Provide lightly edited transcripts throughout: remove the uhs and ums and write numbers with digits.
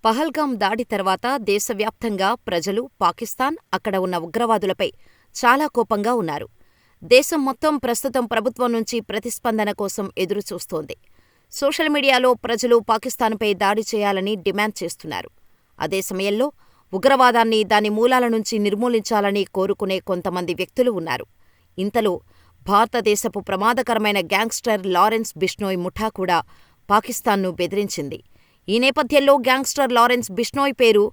పహల్గాం దాడి తర్వాత దేశవ్యాప్తంగా ప్రజలు పాకిస్తాన్, అక్కడ ఉన్న ఉగ్రవాదులపై చాలా కోపంగా ఉన్నారు. దేశం మొత్తం ప్రస్తుతం ప్రభుత్వం నుంచి ప్రతిస్పందన కోసం ఎదురుచూస్తోంది. సోషల్ మీడియాలో ప్రజలు పాకిస్తాన్పై దాడి చేయాలని డిమాండ్ చేస్తున్నారు. అదే సమయంలో ఉగ్రవాదాన్ని దాని మూలాల నుంచి నిర్మూలించాలని కోరుకునే కొంతమంది వ్యక్తులు ఉన్నారు. ఇంతలో భారతదేశపు ప్రమాదకరమైన గ్యాంగ్స్టర్ లారెన్స్ బిష్నోయ్ ముఠా కూడా పాకిస్తాన్ను బెదిరించింది. ఈ నేపథ్యంలో గ్యాంగ్స్టర్ లారెన్స్ బిష్నోయ్ పేరు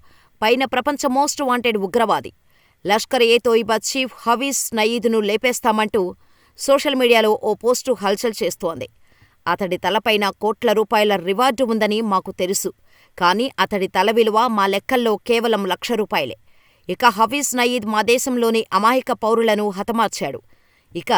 పైన ప్రపంచ మోస్ట్ వాంటెడ్ ఉగ్రవాది లష్కర్-ఏ-తోయిబా చీఫ్ హఫీజ్ సయీద్ను లేపేస్తామంటూ సోషల్ మీడియాలో ఓ పోస్టు హల్చల్ చేస్తోంది. అతడి తలపైన కోట్ల రూపాయల రివార్డు ఉందని మాకు తెలుసు, కానీ అతడి తల విలువ మా లెక్కల్లో కేవలం ₹1,00,000. ఇక హఫీజ్ సయీద్ మా దేశంలోని అమాయక పౌరులను హతమార్చాడు. ఇక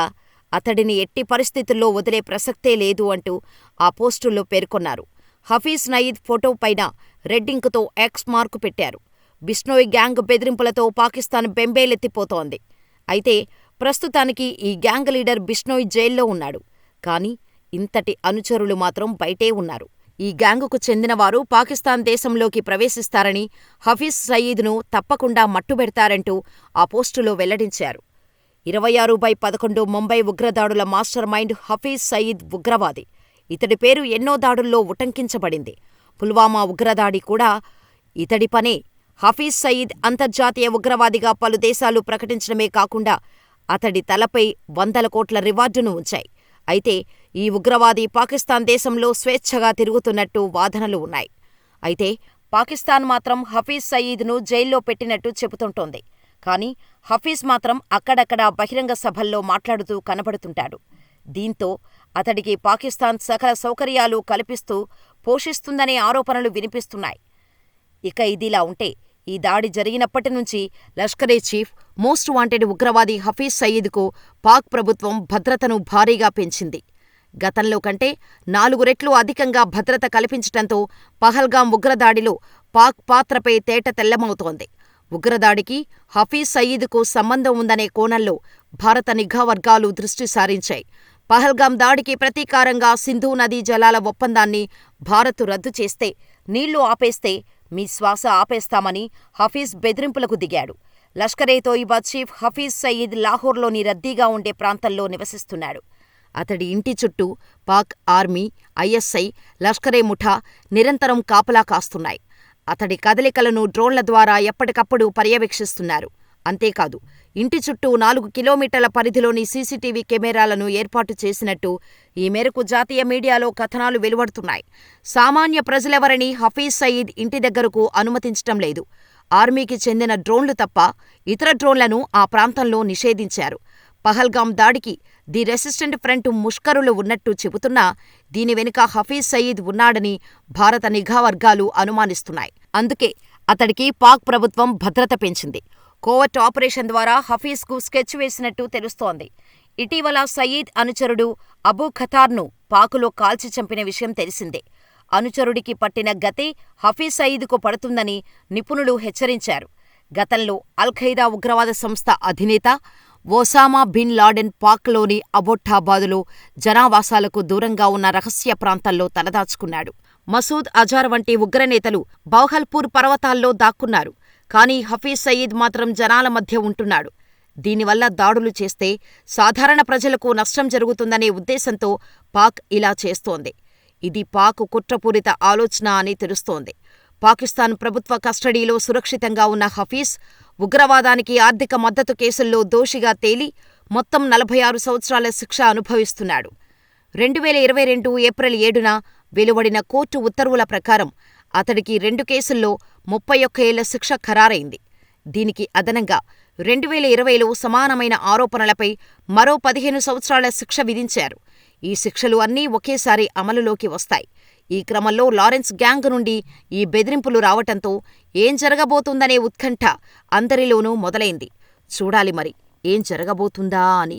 అతడిని ఎట్టి పరిస్థితుల్లో వదిలే ప్రసక్తే లేదు అంటూ ఆ పోస్టుల్లో పేర్కొన్నారు. హఫీజ్ సయీద్ ఫోటో పైన రెడ్ ఇంకుతో ఎక్స్ మార్కు పెట్టారు. బిష్నోయ్ గ్యాంగ్ బెదిరింపులతో పాకిస్తాన్ బెంబేలెత్తిపోతోంది. అయితే ప్రస్తుతానికి ఈ గ్యాంగ్ లీడర్ బిష్నోయ్ జైల్లో ఉన్నాడు. కానీ ఇంతటి అనుచరులు మాత్రం బయటే ఉన్నారు. ఈ గ్యాంగుకు చెందినవారు పాకిస్తాన్ దేశంలోకి ప్రవేశిస్తారని, హఫీజ్ సయీద్ను తప్పకుండా మట్టుబెడతారంటూ ఆ పోస్టులో వెల్లడించారు. 26/11 ముంబై ఉగ్రదాడుల మాస్టర్ మైండ్ హఫీజ్ సయీద్ ఉగ్రవాది. ఇతడి పేరు ఎన్నో దాడుల్లో ఉటంకించబడింది. పుల్వామా ఉగ్రదాడి కూడా ఇతడి పనే. హఫీజ్ సయీద్ అంతర్జాతీయ ఉగ్రవాదిగా పలు దేశాలు ప్రకటించడమే కాకుండా అతడి తలపై 100 కోట్ల రివార్డును ఉంచాయి. అయితే ఈ ఉగ్రవాది పాకిస్తాన్ దేశంలో స్వేచ్ఛగా తిరుగుతున్నట్టు వాదనలు ఉన్నాయి. అయితే పాకిస్తాన్ మాత్రం హఫీజ్ సయీద్ను జైల్లో పెట్టినట్టు చెబుతుంటోంది. కానీ హఫీజ్ మాత్రం అక్కడక్కడా బహిరంగ సభల్లో మాట్లాడుతూ కనబడుతుంటాడు. దీంతో అతడికి పాకిస్తాన్ సకల సౌకర్యాలు కల్పిస్తూ పోషిస్తుందనే ఆరోపణలు వినిపిస్తున్నాయి. ఇక ఇదిలా ఉంటే ఈ దాడి జరిగినప్పటి నుంచి లష్కరే చీఫ్, మోస్ట్ వాంటెడ్ ఉగ్రవాది హఫీజ్ సయీద్కు పాక్ ప్రభుత్వం భద్రతను భారీగా పెంచింది. గతంలో కంటే 4 రెట్లు అధికంగా భద్రత కల్పించటంతో పహల్గాం ఉగ్రదాడిలో పాక్ పాత్రపై తేట తెల్లమవుతోంది. ఉగ్రదాడికి హఫీజ్ సయీద్కు సంబంధం ఉందనే కోణంలో భారత నిఘా వర్గాలు దృష్టి సారించాయి. పహల్గాం దాడికి ప్రతీకారంగా సింధు నదీ జలాల ఒప్పందాన్ని భారత్ రద్దు చేస్తే, నీళ్లు ఆపేస్తే మీ శ్వాస ఆపేస్తామని హఫీజ్ బెదిరింపులకు దిగాడు. లష్కర్-ఏ-తోయిబా చీఫ్ హఫీజ్ సయీద్ లాహోర్లోని రద్దీగా ఉండే ప్రాంతంలో నివసిస్తున్నాడు. అతడి ఇంటి చుట్టూ పాక్ ఆర్మీ, ఐఎస్ఐ, లష్కరే ముఠా నిరంతరం కాపలా కాస్తున్నాయి. అతడి కదలికలను డ్రోన్ల ద్వారా ఎప్పటికప్పుడు పర్యవేక్షిస్తున్నారు. అంతేకాదు, ఇంటి చుట్టూ 4 కిలోమీటర్ల పరిధిలోని సీసీటీవీ కెమెరాలను ఏర్పాటు చేసినట్టు ఈ మేరకు జాతీయ మీడియాలో కథనాలు వెలువడుతున్నాయి. సామాన్య ప్రజలెవరినీ హఫీజ్ సయీద్ ఇంటి దగ్గరకు అనుమతించటం లేదు. ఆర్మీకి చెందిన డ్రోన్లు తప్ప ఇతర డ్రోన్లను ఆ ప్రాంతంలో నిషేధించారు. పహల్గాం దాడికి ది రెసిస్టెంట్ ఫ్రంట్ ముష్కరులు ఉన్నట్టు చెబుతున్నా దీని వెనుక హఫీజ్ సయీద్ ఉన్నాడని భారత నిఘా వర్గాలు అనుమానిస్తున్నాయి. అందుకే అతడికి పాక్ ప్రభుత్వం భద్రత పెంచింది. కోవర్ట్ ఆపరేషన్ ద్వారా హఫీజ్కు స్కెచ్ వేసినట్టు తెలుస్తోంది. ఇటీవల సయీద్ అనుచరుడు అబూ ఖతార్ను పాకులో కాల్చి చంపిన విషయం తెలిసిందే. అనుచరుడికి పట్టిన గతే హఫీజ్ సయీద్కు పడుతుందని నిపుణులు హెచ్చరించారు. గతంలో అల్-ఖైదా ఉగ్రవాద సంస్థ అధినేత ఒసామా బిన్ లాడెన్ పాక్లోని అబొట్టాబాదులో జనావాసాలకు దూరంగా ఉన్న రహస్య ప్రాంతంలో తలదాచుకున్నాడు. మసూద్ అజార్ వంటి ఉగ్రనేతలు బౌహల్పూర్ పర్వతాల్లో దాక్కున్నారు. కానీ హఫీజ్ సయీద్ మాత్రం జనాల మధ్య ఉంటున్నాడు. దీనివల్ల దాడులు చేస్తే సాధారణ ప్రజలకు నష్టం జరుగుతుందనే ఉద్దేశంతో పాక్ ఇలా చేస్తోంది. ఇది పాక్ కుట్రపూరిత ఆలోచన అని తెలుస్తోంది. పాకిస్తాన్ ప్రభుత్వ కస్టడీలో సురక్షితంగా ఉన్న హఫీజ్ ఉగ్రవాదానికి ఆర్థిక మద్దతు కేసుల్లో దోషిగా తేలి మొత్తం 46 సంవత్సరాల శిక్ష అనుభవిస్తున్నాడు. 2022 ఏప్రిల్ 7న వెలువడిన కోర్టు ఉత్తర్వుల ప్రకారం అతడికి 2 కేసుల్లో 31 ఏళ్ల శిక్ష ఖరారైంది. దీనికి అదనంగా 2020లో సమానమైన ఆరోపణలపై మరో 15 సంవత్సరాల శిక్ష విధించారు. ఈ శిక్షలు అన్నీ ఒకేసారి అమలులోకి వస్తాయి. ఈ క్రమంలో లారెన్స్ గ్యాంగ్ నుండి ఈ బెదిరింపులు రావటంతో ఏం జరగబోతుందనే ఉత్కంఠ అందరిలోనూ మొదలైంది. చూడాలి మరి ఏం జరగబోతుందా అని.